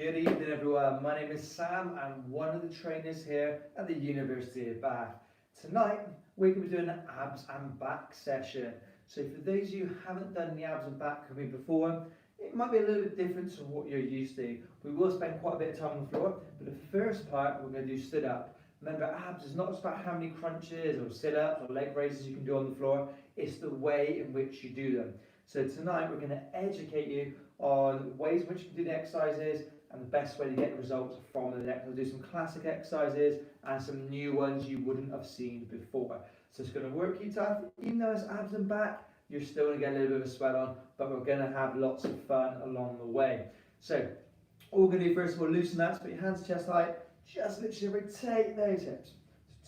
Good evening everyone, my name is Sam. I'm one of the trainers here at the University of Bath. Tonight we're going to be doing an abs and back session. So for those of you who haven't done the abs and back with me before, it might be a little bit different to what you're used to. We will spend quite a bit of time on the floor, but the first part we're going to do stood up. Remember, abs is not just about how many crunches or sit-ups or leg raises you can do on the floor, it's the way in which you do them. So tonight we're going to educate you on ways in which you can do the exercises and the best way to get results from the exercises. We'll do some classic exercises and some new ones you wouldn't have seen before. So it's going to work you tough, even though it's abs and back, you're still going to get a little bit of a sweat on, but we're going to have lots of fun along the way. So all we're going to do first of all, loosen that, so put your hands to chest height, just literally rotate those hips,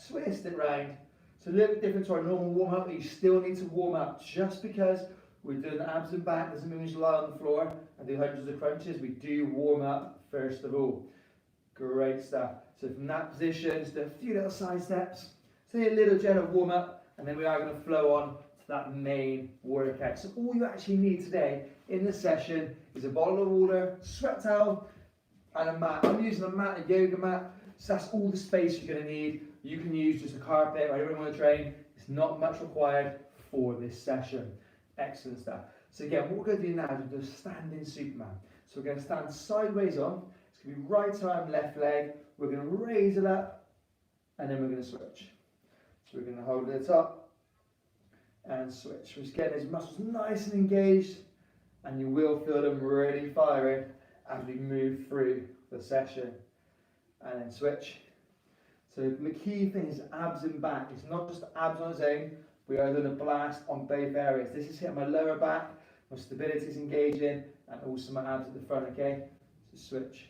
twist it round. It's a little bit different to our normal warm up, but you still need to warm up. Just because we're doing abs and back doesn't mean we just lie on the floor and do hundreds of crunches. We do warm up first of all. Great stuff. So from that position, just do a few little side steps, say a little gentle warm up, and then we are going to flow on to that main workout. So all you actually need today in this session is a bottle of water, sweat towel, and a mat. I'm using a mat, a yoga mat, so that's all the space you're going to need. You can use just a carpet or whatever you want to train. It's not much required for this session. Excellent stuff. So again, what we're going to do now is we're going to standing Superman. So we're going to stand sideways on. It's going to be right arm, left leg. We're going to raise it up, and then we're going to switch. So we're going to hold it at the top and switch. We're just getting those muscles nice and engaged, and you will feel them really firing as we move through the session. And then switch. So the key thing is abs and back. It's not just abs on its own. We are doing a blast on both areas. This is hitting my lower back, my stability is engaging, and also my abs at the front, okay? So switch.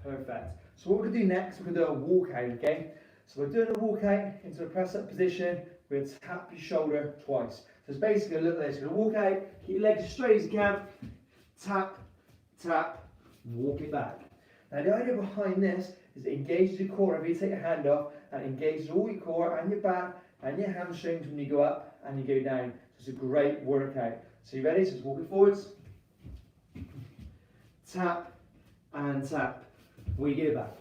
Perfect. So what we're going to do next, we're going to do a walkout, okay? So we're doing a walkout into a press-up position. We're going to tap your shoulder twice. So it's basically a look like this. We're going to walk out, keep your legs as straight as you can, tap, tap, walk it back. Now the idea behind this is it engages your core. If you take your hand off, and it engages all your core and your back and your hamstrings when you go up and you go down. So it's a great workout. So you ready? So just walk it forwards. Tap and tap. We go back.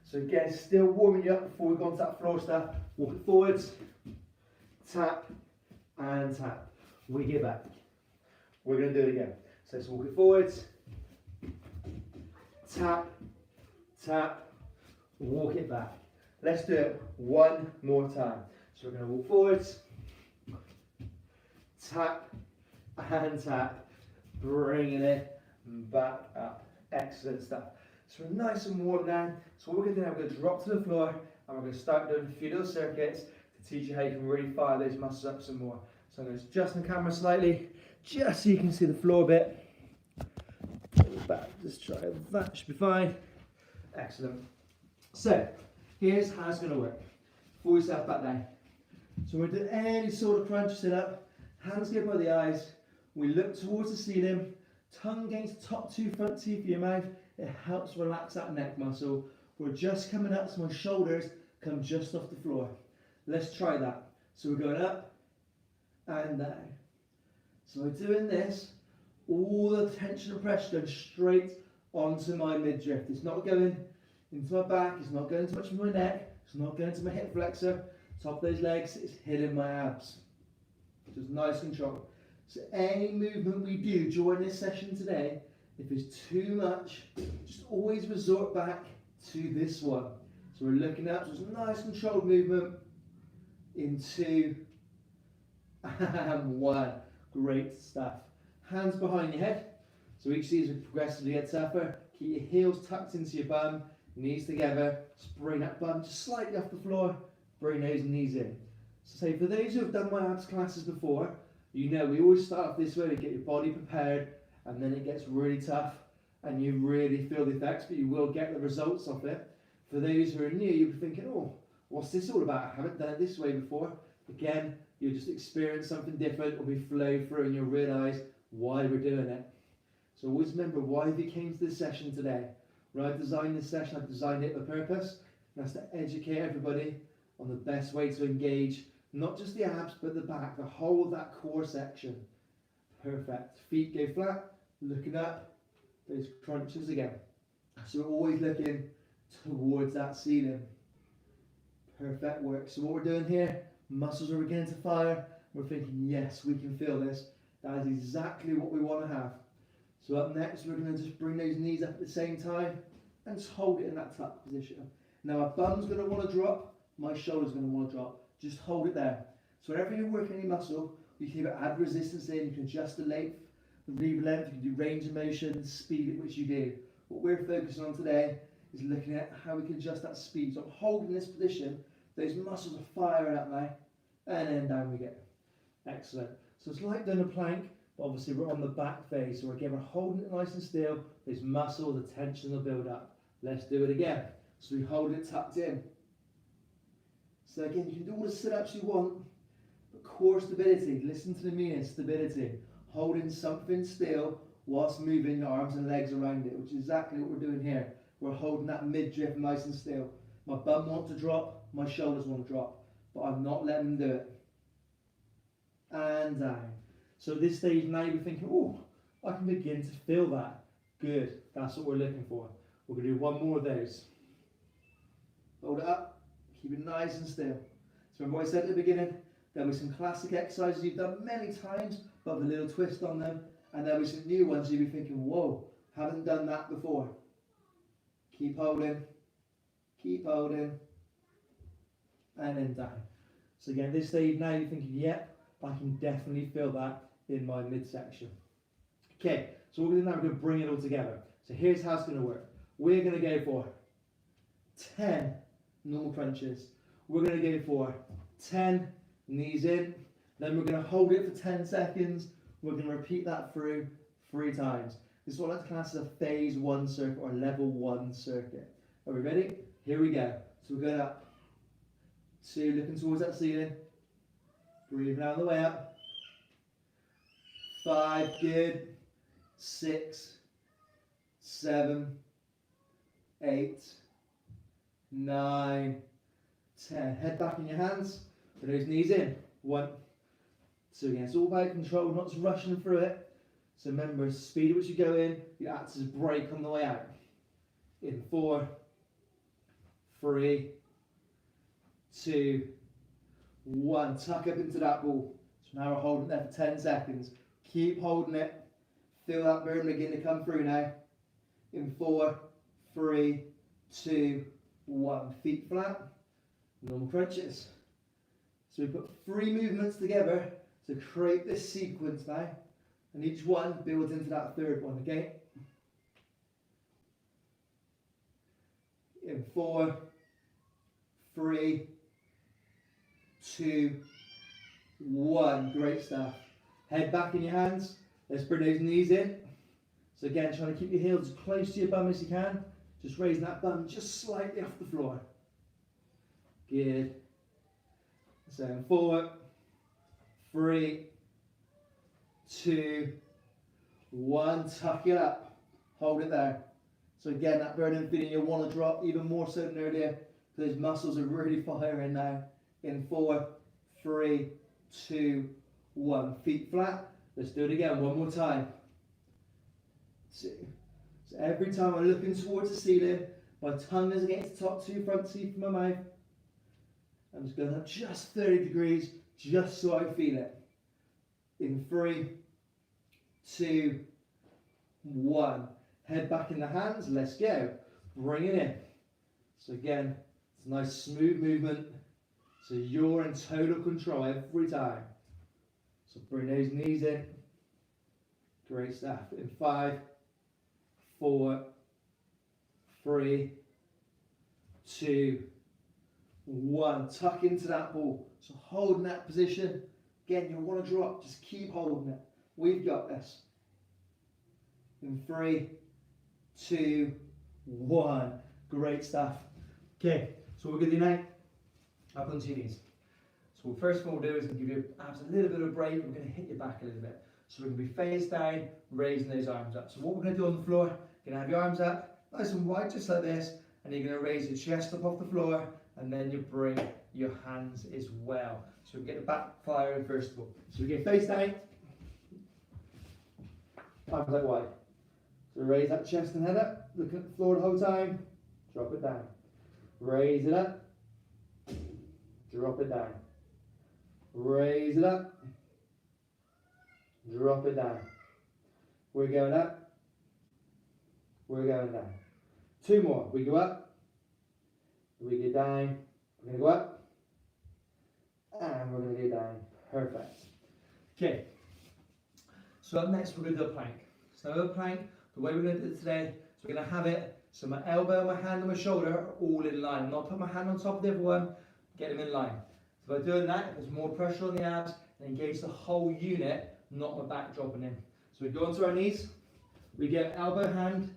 So again, still warming you up before we go on to that floor stuff. Walk it forwards. Tap and tap. We go back. We're going to do it again. So let's walk it forwards. Tap, tap, walk it back. Let's do it one more time. So we're going to walk forwards, tap and tap, bringing it back up. Excellent stuff. So we're nice and warm now. So what we're going to do now, we're going to drop to the floor and we're going to start doing a few little circuits to teach you how you can really fire those muscles up some more. So I'm going to adjust the camera slightly, just so you can see the floor a bit. Back, just try that, should be fine. Excellent. So here's how it's going to work. Pull yourself back down. So we're doing any sort of crunch sit up, hands go by the eyes, we look towards the ceiling, tongue against the top two front teeth of your mouth. It helps relax that neck muscle. We're just coming up so my shoulders come just off the floor. Let's try that. So we're going up and down. So we're doing this, all the tension and pressure going straight onto my midriff. It's not going into my back, it's not going too much into my neck, it's not going to my hip flexor. Top of those legs is hitting my abs. Just nice control. So any movement we do during this session today, if it's too much, just always resort back to this one. So we're looking up, so it's a nice controlled movement in 2 and 1. Great stuff. Hands behind your head. So each of these will progressively get tougher. Keep your heels tucked into your bum, knees together. Just bring that bum just slightly off the floor. Bring those knees in. So for those who have done my abs classes before, you know we always start off this way to get your body prepared, and then it gets really tough and you really feel the effects, but you will get the results of it. For those who are new, you'll be thinking, oh, what's this all about? I haven't done it this way before. Again, you'll just experience something different, or we flow through and you'll realise why we're doing it. So always remember why you came to this session today. When I designed this session, I've designed it with purpose, and that's to educate everybody on the best way to engage, not just the abs, but the back, the whole of that core section. Perfect. Feet go flat, looking up, those crunches again. So we're always looking towards that ceiling. Perfect work. So what we're doing here, muscles are beginning to fire. We're thinking, yes, we can feel this. That is exactly what we want to have. So up next, we're going to just bring those knees up at the same time and just hold it in that tuck position. Now our bum's going to want to drop, my shoulder's going to want to drop. Just hold it there. So whenever you're working any muscle, you can either add resistance in, you can adjust the length, relieve length, you can do range of motion, speed at which you do. What we're focusing on today is looking at how we can adjust that speed. So I'm holding this position, those muscles are firing up now, and then down we go. Excellent. So it's like doing a plank, but obviously we're on the back phase. So again, we're holding it nice and still. Those muscles, the tension will build up. Let's do it again. So we hold it tucked in. So again, you can do all the sit-ups you want, but core stability, listen to the meaning, stability. Holding something still whilst moving your arms and legs around it, which is exactly what we're doing here. We're holding that midriff nice and still. My bum wants to drop, my shoulders want to drop, but I'm not letting them do it. And down. So at this stage now you're thinking, oh, I can begin to feel that. Good, that's what we're looking for. We're going to do one more of those. Hold it up, keep it nice and still. So remember what I said at the beginning, there'll be some classic exercises you've done many times, but with a little twist on them, and there'll be some new ones you'll be thinking, whoa, haven't done that before. Keep holding, and then down. So again, at this stage now you're thinking, yep, I can definitely feel that in my midsection. Okay, so what we're going to do now, we're going to bring it all together. So here's how it's going to work. We're going to go for 10 normal crunches. We're going to go for 10 knees in. Then we're going to hold it for 10 seconds. We're going to repeat that through 3 times. This is what I like to class as a phase 1 circuit or level 1 circuit. Are we ready? Here we go. So we're going up. 2, looking towards that ceiling. Breathing out the way up. 5, good. 6, 7, 8, 9, 10. Head back in your hands. Put those knees in. 1. So again, it's all about control, not just rushing through it. So remember, speed at which you go in, you act as a brake on the way out. In 4, 3, 2, 1. Tuck up into that ball. So now we're holding it there for 10 seconds. Keep holding it. Feel that burn begin to come through now. In 4, 3, 2, 1. Feet flat. Normal crunches. So we put 3 movements together to create this sequence now. And each one builds into that third one, okay? In 4, 3, 2, 1. Great stuff. Head back in your hands. Let's bring those knees in. So again, trying to keep your heels as close to your bum as you can. Just raising that bum just slightly off the floor. Good. So in 4, 3, 2, 1. Tuck it up. Hold it there. So again, that burning feeling, you'll want to drop even more so than earlier. Those muscles are really firing now. In 4, 3, 2, 1. Feet flat. Let's do it again, one more time. 2. So every time I'm looking towards the ceiling, my tongue is against the top 2 front teeth of my mouth. I'm just going up just 30 degrees, just so I feel it. In 3, 2, 1. Head back in the hands, let's go. Bring it in. So again, it's a nice smooth movement. So you're in total control every time. So bring those knees in. Great stuff. In 5, 4, 3, 2, 1. Tuck into that ball. So holding that position. Again, you'll want to drop. Just keep holding it. We've got this. In 3, 2, 1. Great stuff. Okay, so what we're going to do now, up onto your knees. So first thing we'll do is give your abs a little bit of a break. We're going to hit your back a little bit. So we're going to be face down, raising those arms up. So what we're going to do on the floor, you're going to have your arms up, nice and wide, just like this, and you're going to raise your chest up off the floor, and then you bring your hands as well. So we get the back firing first of all. So we get face down, arms out wide. So raise that chest and head up, look at the floor the whole time, drop it down. Raise it up, drop it down. Raise it up, drop it down. We're going up, we're going down. 2 more. We go up, we go down, we're going to go up, and we're going to go down. Perfect. Okay. So up next we're going to do a plank. So a plank, the way we're going to do it today, is we're going to have it so my elbow, my hand and my shoulder are all in line. I'm not put my hand on top of the other one, get them in line. So by doing that, there's more pressure on the abs and engage the whole unit, not my back dropping in. So we go onto our knees, we get elbow, hand,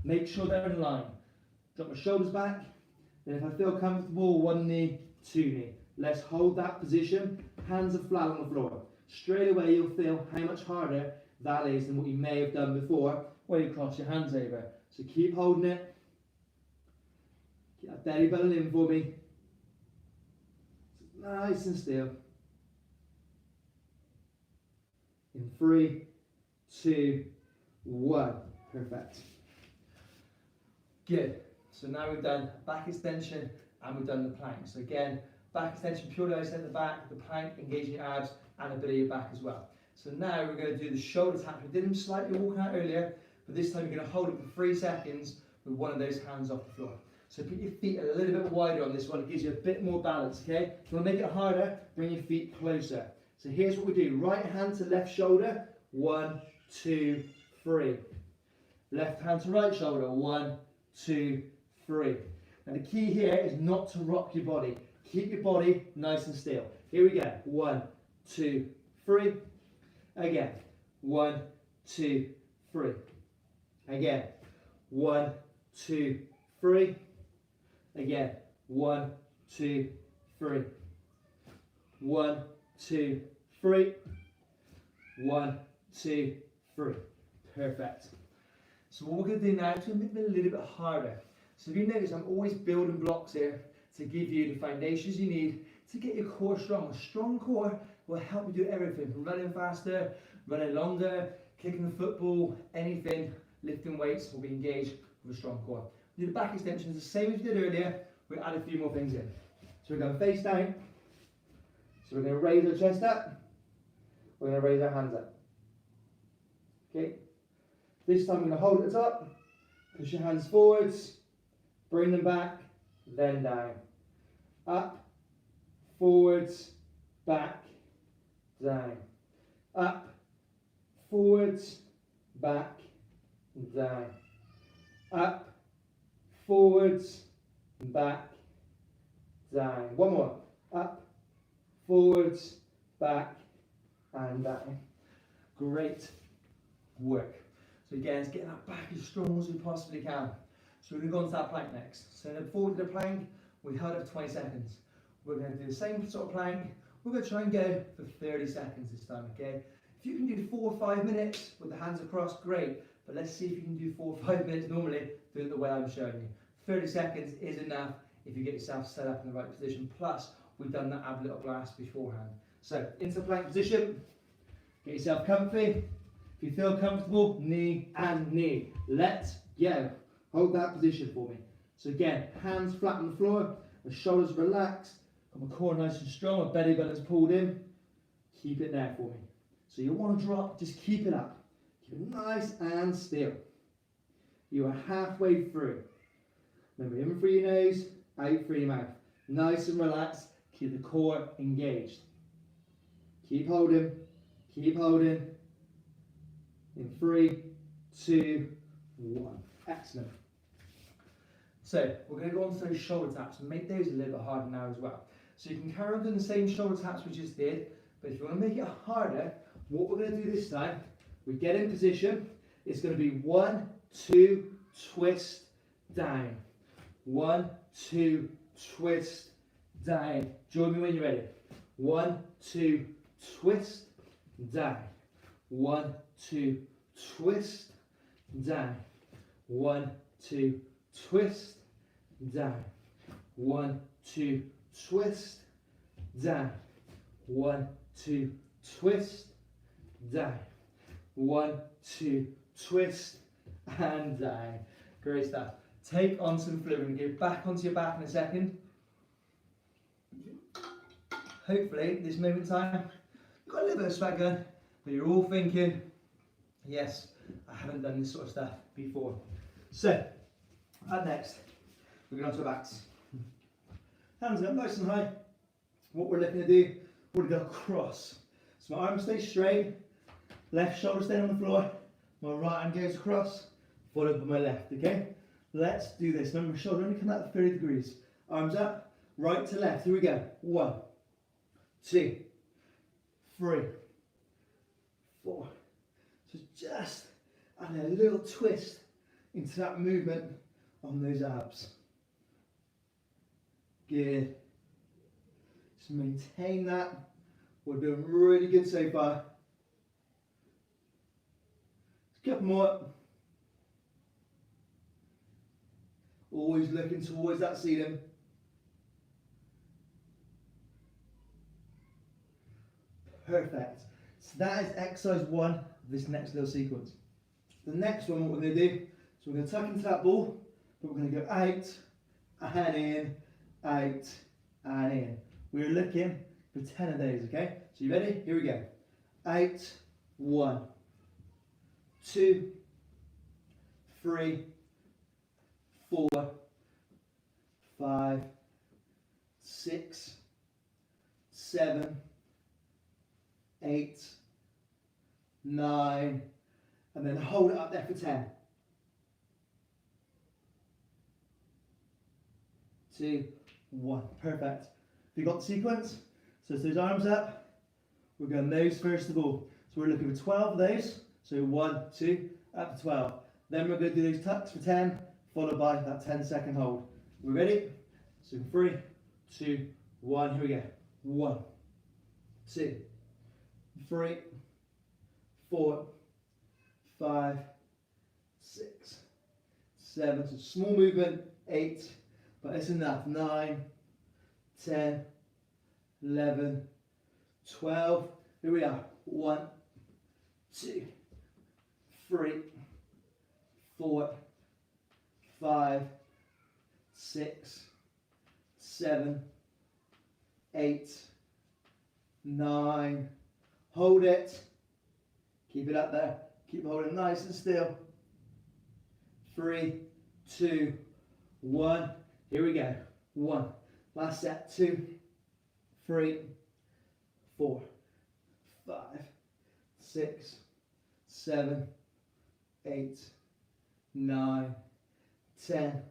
make sure they're in line. Drop my shoulders back, then if I feel comfortable, 1 knee, 2 knee. Let's hold that position, hands are flat on the floor. Straight away you'll feel how much harder that is than what you may have done before when you cross your hands over. So keep holding it, get that belly button in for me, nice and still. In 3, 2, 1. Perfect. Good. So now we've done back extension and we've done the plank. So again, back extension purely at the back, the plank engaging your abs and a bit of your back as well. So now we're going to do the shoulder tap. We did them slightly walking out earlier, but this time you're going to hold it for 3 seconds with one of those hands off the floor. So put your feet a little bit wider on this one. It gives you a bit more balance, okay? If you want to make it harder, bring your feet closer. So here's what we do. Right hand to left shoulder. 1, 2, 3. Left hand to right shoulder. 1, 2, 3. And the key here is not to rock your body. Keep your body nice and still. Here we go. 1, 2, 3. Again. 1, 2, 3. Again. 1, 2, 3. Again. 1, 2, 3. 1, 2, 3. 1, 2, 3. Perfect. So what we're going to do now is to make it a little bit harder. So if you notice, I'm always building blocks here to give you the foundations you need to get your core strong. A strong core will help you do everything. Running faster, running longer, kicking the football, anything, lifting weights will be engaged with a strong core. Do the back extensions the same as we did earlier. We'll add a few more things in. So we're going face down. So we're going to raise our chest up. We're going to raise our hands up. Okay. This time we're going to hold it up. Push your hands forwards. Bring them back. Then down. Up. Forwards. Back. Down. Up. Forwards. Back. Down. Up. Forwards. Back. Down. One more. Up. Forwards. Back. And down. Great work. So again, it's getting that back as strong as we possibly can. So we're going to go on to that plank next. So before we do the plank, we held it for 20 seconds. We're going to do the same sort of plank. We're going to try and go for 30 seconds this time, okay? If you can do 4 or 5 minutes with the hands across, great. But let's see if you can do 4 or 5 minutes normally, do it the way I'm showing you. 30 seconds is enough if you get yourself set up in the right position. Plus, we've done that ab little blast beforehand. So, into plank position. Get yourself comfy. If you feel comfortable, knee and knee. Let's go. Hold that position for me. So again, hands flat on the floor, the shoulders relaxed, got my core nice and strong, my belly button's pulled in. Keep it there for me. So you want to drop, just keep it up. Keep it nice and still. You are halfway through. Remember, in through your nose, out through your mouth. Nice and relaxed, keep the core engaged. Keep holding, keep holding. In 3, 2, 1. Excellent. So we're going to go on to those shoulder taps and make those a little bit harder now as well. So you can carry on doing the same shoulder taps we just did, but if you want to make it harder, what we're going to do this time, we get in position. It's going to be 1, 2, twist, down. 1, 2, twist, down. Join me when you're ready. 1, 2, twist, down. 1, 2, twist, down. 1, 2, twist, down. 1, 2, twist, down. 1, 2, twist, down. 1, 2, twist, and down. Great stuff. Take on some fluid and go back onto your back in a second. Hopefully, this moment in time, you've got a little bit of sweat going, but you're all thinking, yes, I haven't done this sort of stuff before. So, up next, we're going on to our backs. Hands up nice and high. What we're looking to do, we're going to go across. So my arms stay straight, left shoulder stay on the floor, my right hand goes across, followed by my left, okay? Let's do this. Remember, my shoulder only come out 30 degrees. Arms up, right to left. Here we go. 1, 2, 3, 4. So just add a little twist into that movement on those abs. Good. Just maintain that. We're doing really good so far. Just a couple more. Always looking towards that ceiling. Perfect. So that is exercise 1 of this next little sequence. The next one, what we're going to do, so we're going to tuck into that ball, but we're going to go out and in, out and in. We're looking for 10 of those, okay? So you ready? Here we go. Out, 1, 2, 3, 4, 5, 6, 7, 8, 9, and then hold it up there for 10. 2, 1. Perfect. Have you got the sequence? So it's those arms up. We're going nose first of all. So we're looking for 12 of those. So 1, 2, up to 12. Then we're going to do those tucks for 10, followed by that 10-second hold. We ready? So 3, 2, 1. Here we go. 1, 2, 3, 4, 5, 6, 7. So small movement. 8, but it's enough. 9, 10, 11, 12. Here we are. 1, 2, 3, 4, 5, 6, 7, 8, 9. Hold it. Keep it up there. Keep holding nice and still. 3, 2, 1. Here we go. 1. Last set. 2, 3, 4, 5, 6, 7, 8, 9, 10,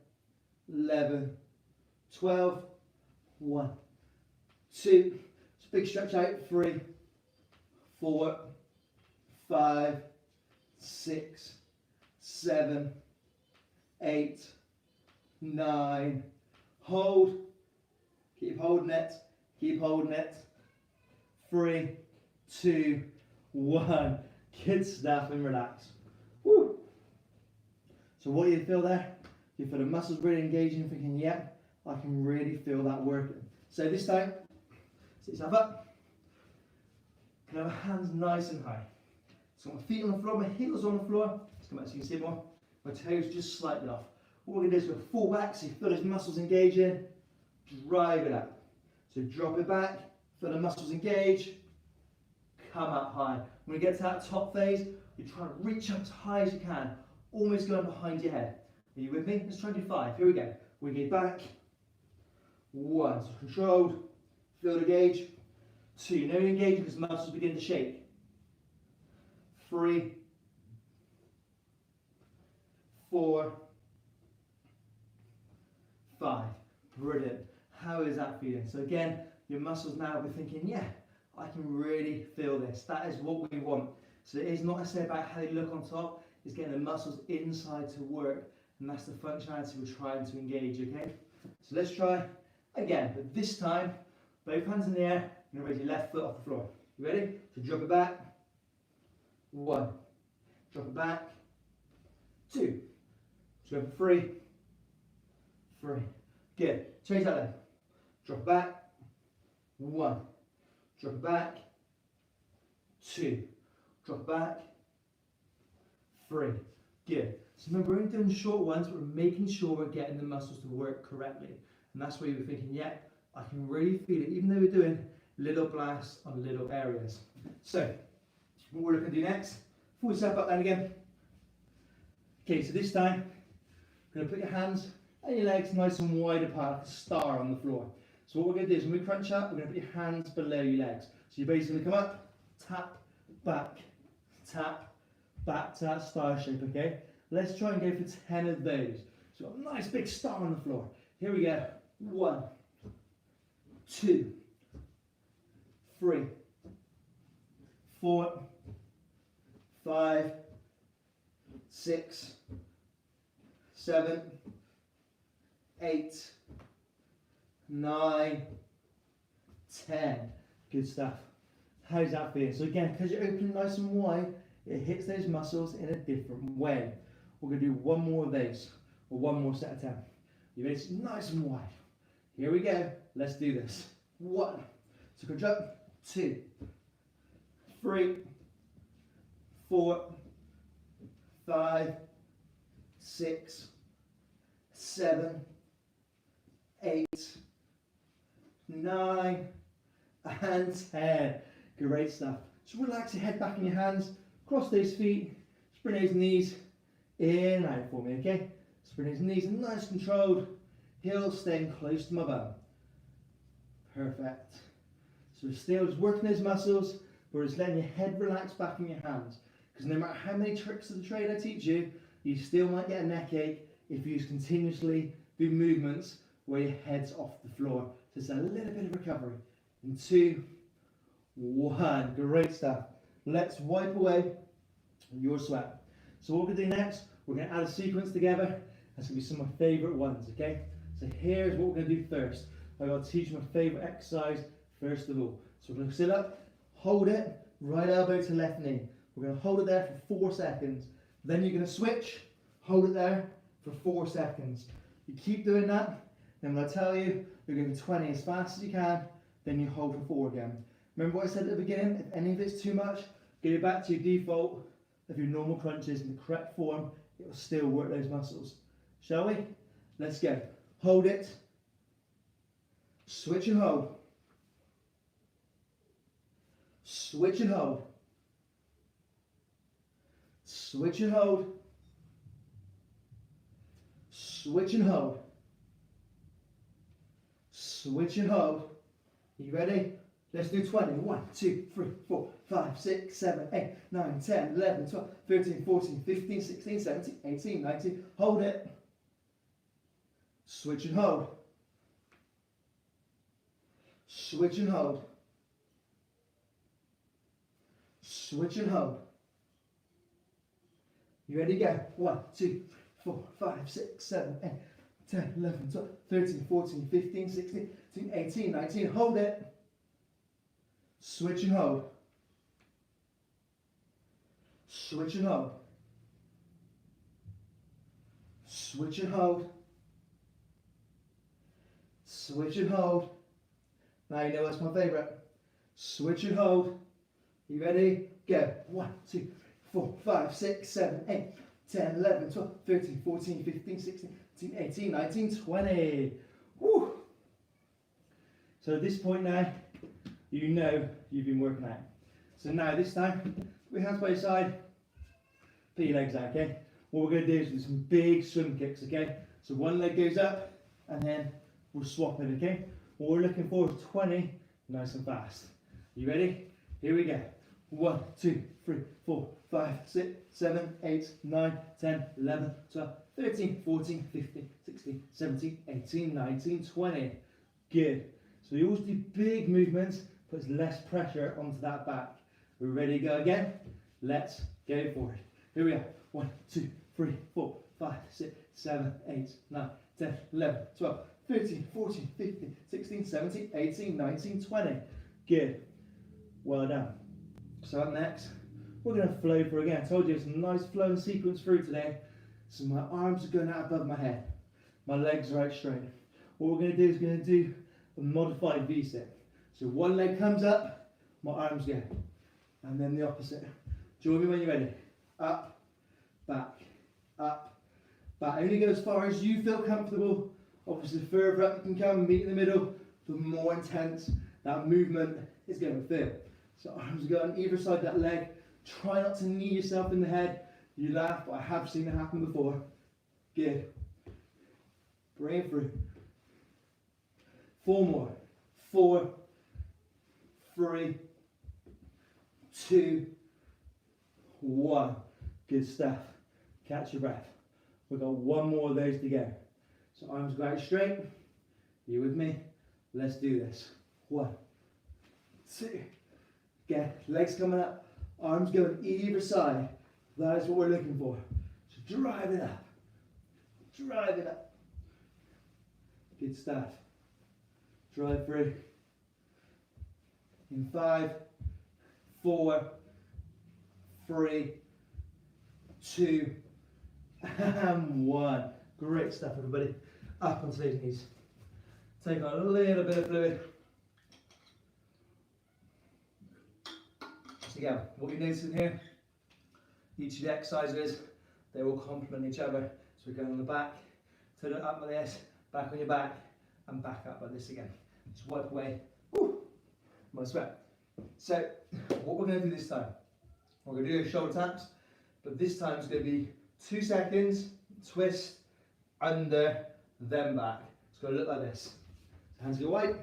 11, 12. 1, 2. It's a big stretch out. 3, 4, 5, 6, 7, 8, 9. Hold. Keep holding it. Keep holding it. 3, 2, 1. Good stuff, and relax. Woo. So what do you feel there? You feel the muscles really engaging, thinking, yeah, I can really feel that working. So this time, sit yourself up. Can have hands nice and high. So my feet on the floor, my heels on the floor. Let's come back so you can see more. My toes just slightly off. What we're going to do is go full back, so you feel those muscles engaging. Drive it up. So drop it back, feel the muscles engage. Come up high. When we get to that top phase, you try and reach up as high as you can, almost going behind your head. Are you with me? Let's try and do 5. Here we go. We go back. 1, so controlled. Feel the gauge. 2, no engaging because muscles begin to shake. 3, 4, 5. Brilliant. How is that feeling? So again, your muscles now will be thinking, yeah, I can really feel this. That is what we want. So it is not necessarily about how they look on top, it's getting the muscles inside to work, and that's the functionality we're trying to engage, okay? So let's try again, but this time, both hands in the air, you're going to raise your left foot off the floor. You ready? So drop it back. 1. Drop it back. 2. So go for 3. 3. Good. Change that then. Drop it back. 1. Drop it back. 2. Drop it back. 3. Good. So remember, we're only doing short ones, we're making sure we're getting the muscles to work correctly. And that's where you're thinking, yeah, I can really feel it, even though we're doing little blasts on little areas. So, what we're looking to do next, full step up and again. Okay, so this time, you're going to put your hands and your legs nice and wide apart, like a star on the floor. So what we're going to do is when we crunch up, we're going to put your hands below your legs. So you're basically going to come up, tap, back to that star shape, okay? Let's try and go for 10 of those. So a nice big star on the floor. Here we go. 1, 2, 3, 4, 5, 6, 7, 8, 9, 10. Good stuff. How's that feel? So again, because you're opening nice and wide, it hits those muscles in a different way. We're going to do one more of those, or one more set of 10. You ready? It's nice and wide. Here we go. Let's do this. 1. So crunch up. 2, 3, 4, 5, 6, 7, 8, 9, and 10. Great stuff. So relax your head back in your hands, cross those feet, spread those knees in and out for me, okay? Spread those knees and nice controlled, heels staying close to my bum. Perfect. So we're still just working those muscles, but we're just letting your head relax back in your hands. Because no matter how many tricks of the trade I teach you, you still might get a neck ache if you continuously do movements where your head's off the floor. So it's a little bit of recovery. In 2, 1. Great stuff. Let's wipe away your sweat. So what we're going to do next, we're going to add a sequence together. That's going to be some of my favourite ones, okay? So here's what we're going to do first. I've got to teach you my favourite exercise first of all. So we're going to sit up, hold it, right elbow to left knee. We're going to hold it there for 4 seconds. Then you're going to switch, hold it there for 4 seconds. You keep doing that, then when I tell you, you're going to 20 as fast as you can, then you hold for 4 again. Remember what I said at the beginning? If any of it's too much, go back to your default of your normal crunches in the correct form. It will still work those muscles. Shall we? Let's go. Hold it. Switch and hold. Switch and hold. Switch and hold. Switch and hold. Switch and hold. You ready? Let's do 20. 1, 2, 3, 4, 5, 6, 7, 8, 9, 10, 11, 12, 13, 14, 15, 16, 17, 18, 19. Hold it. Switch and hold. Switch and hold. Switch and hold. You ready? Go. 1, 2, 4, 5, 6, 7, 8, 10, 11, 12, 13, 14, 15, 16, 17, 18, 19. Hold it. Switch and hold. Switch and hold. Switch and hold. Switch and hold. Now you know what's my favourite. Switch and hold. You ready? Go. 1, 2, 3, 4, 5, 6, 7, 8, 10, 11, 12, 13, 14, 15, 16, 17, 18, 19, 20. Woo! So at this point now, you know you've been working out. So now this time, put your hands by your side, put your legs out, okay? What we're going to do is do some big swim kicks, okay? So one leg goes up, and then we'll swap it, okay? What we're looking for is 20, nice and fast. You ready? Here we go. 1, 2, 3, 4, 5, 6, 7, 8, 9, 10, 11, 12, 13, 14, 15, 16, 17, 18, 19, 20. Good. So you always do big movements, puts less pressure onto that back. We're ready to go again? Let's go for it. Here we are. 1, 2, 3, 4, 5, 6, 7, 8, 9, 10, 11, 12, 13, 14, 15, 16, 17, 18, 19, 20. Good. Well done. So up next, we're going to flow through again. I told you it's a nice flowing sequence through today. So my arms are going out above my head. My legs are out straight. What we're going to do is going to do a modified V-sit. So one leg comes up, my arms go. And then the opposite. Join me when you're ready. Up, back, up, back. Only go as far as you feel comfortable. Obviously, the further up you can come, meet in the middle, the more intense that movement is going to feel. So arms go on either side of that leg. Try not to knee yourself in the head. You laugh, but I have seen it happen before. Good. Bring it through. 4 more. 4, 3, 2, 1. Good stuff. Catch your breath. We've got 1 more of those to go. So arms go out straight. You with me? Let's do this. 1, 2. Again, legs coming up. Arms going either side. That is what we're looking for. So drive it up. Drive it up. Good stuff. Drive through. In 5, 4, 3, 2, and 1. Great stuff, everybody. Up onto those knees. Take on a little bit of fluid. So again, what you're noticing here, each of the exercises, they all complement each other. So we're going on the back, turn it up like this, back on your back, and back up like this again. Just wipe away. Woo! My sweat. So what we're going to do this time, we're going to do shoulder taps, but this time it's going to be 2 seconds, twist, under, then back. It's going to look like this. Hands go wide.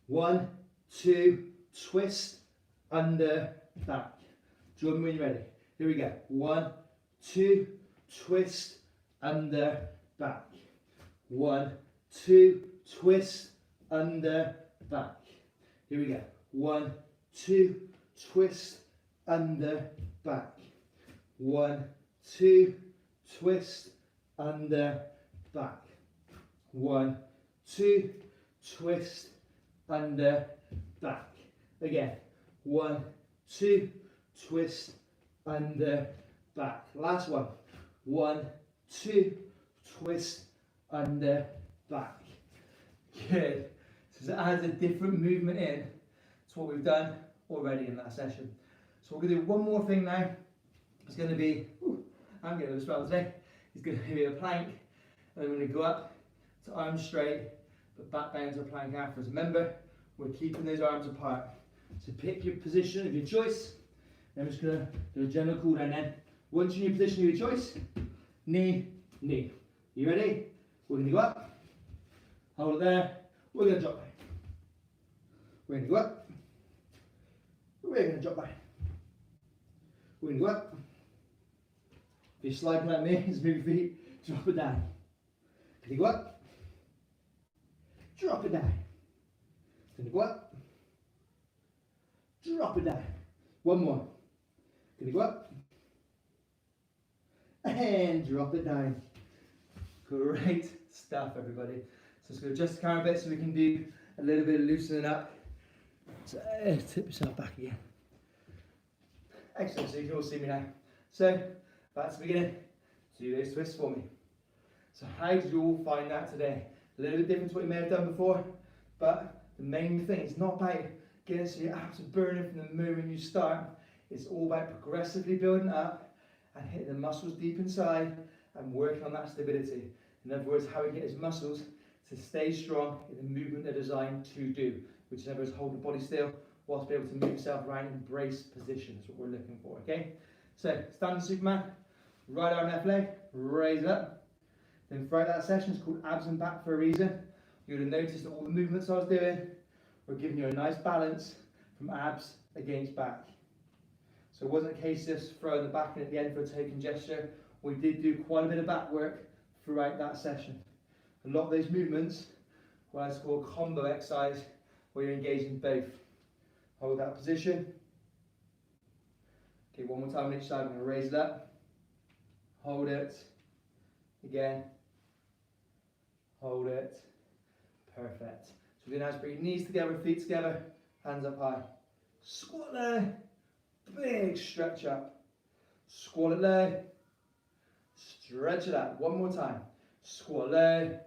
1, 2, twist, under, back. Join me when you're ready. Here we go. 1, 2, twist, under, back. 1, 2, twist, under, back. Here we go. 1, 2, twist, under, back. 1, 2, twist, under, back. 1, 2, twist, under, back. Again. 1, 2, twist, under, back. Last one. 1, 2, twist, under, back. Good. So it adds a different movement in to what we've done already in that session. So we're going to do one more thing now. It's going to be, I'm getting a little swell today. It's going to be a plank, and then we're going to go up to arms straight, but back down to a plank afterwards. Remember, we're keeping those arms apart. So pick your position of your choice. I'm just going to do a general cool down then. Once you're in your position of your choice, knee, knee. You ready? We're going to go up, hold it there, we're going to drop down. We're going to go up, we're going to drop down. We're going to go up. If you're sliding like me, just move your feet, drop it down. Can you go up? Drop it down. Can you go up? Drop it down. One more. Can you go up? And drop it down. Great stuff, everybody. So let's go just a camera bit so we can do a little bit of loosening up. So tip yourself back again. Excellent, so you can all see me now. So back to the beginning. Do those twists for me. So how did you all find that today? A little bit different to what you may have done before, but the main thing is not about getting so your abs are burning from the moment you start. It's all about progressively building up and hitting the muscles deep inside and working on that stability. In other words, how we get his muscles to stay strong in the movement they're designed to do, which in other words, hold the body still whilst be able to move yourself around in brace position. That's what we're looking for, okay? So, standing Superman, right arm, left leg, raise up. Then throughout that session, it's called abs and back for a reason. You would have noticed that all the movements I was doing were giving you a nice balance from abs against back. So it wasn't a case of just throwing the back in at the end for a token gesture. We did do quite a bit of back work throughout that session. A lot of those movements were what I call a combo exercise, where you're engaging both. Hold that position. Okay, one more time on each side. I'm going to raise it up. Hold it. Again. Hold it. Perfect. So we're going to bring your knees together, feet together, hands up high. Squat there. Big stretch up. Squat it low. Stretch it out. One more time. Squat low.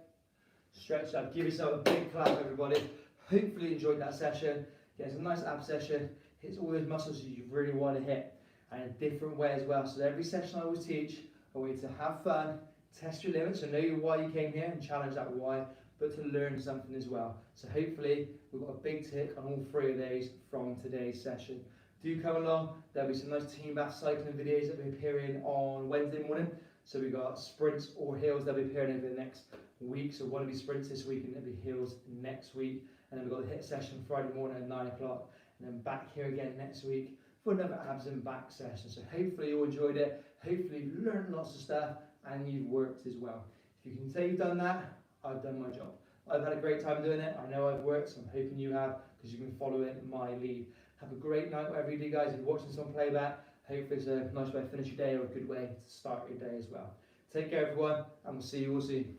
Stretch it up. Give yourself a big clap, everybody. Hopefully you enjoyed that session. Yeah, it's a nice ab session. Hits all those muscles that you really want to hit, and in a different way as well. So every session I always teach, a way to have fun, test your limits, and know why you came here and challenge that why, but to learn something as well. So hopefully we've got a big tick on all 3 of those from today's session. Do come along. There'll be some nice team bath cycling videos that will be appearing on Wednesday morning. So we've got sprints or hills that will be appearing over the next week. So one will be sprints this week and there'll be hills next week. And then we've got the HIIT session Friday morning at 9 o'clock. And then back here again next week for another abs and back session. So hopefully you enjoyed it. Hopefully you've learned lots of stuff and you've worked as well. If you can say you've done that, I've done my job. I've had a great time doing it. I know I've worked, so I'm hoping you have, because you've been following my lead. Have a great night, whatever you do, guys. If you're watching this on playback, hopefully it's a nice way to finish your day or a good way to start your day as well. Take care, everyone, and we'll see you all soon.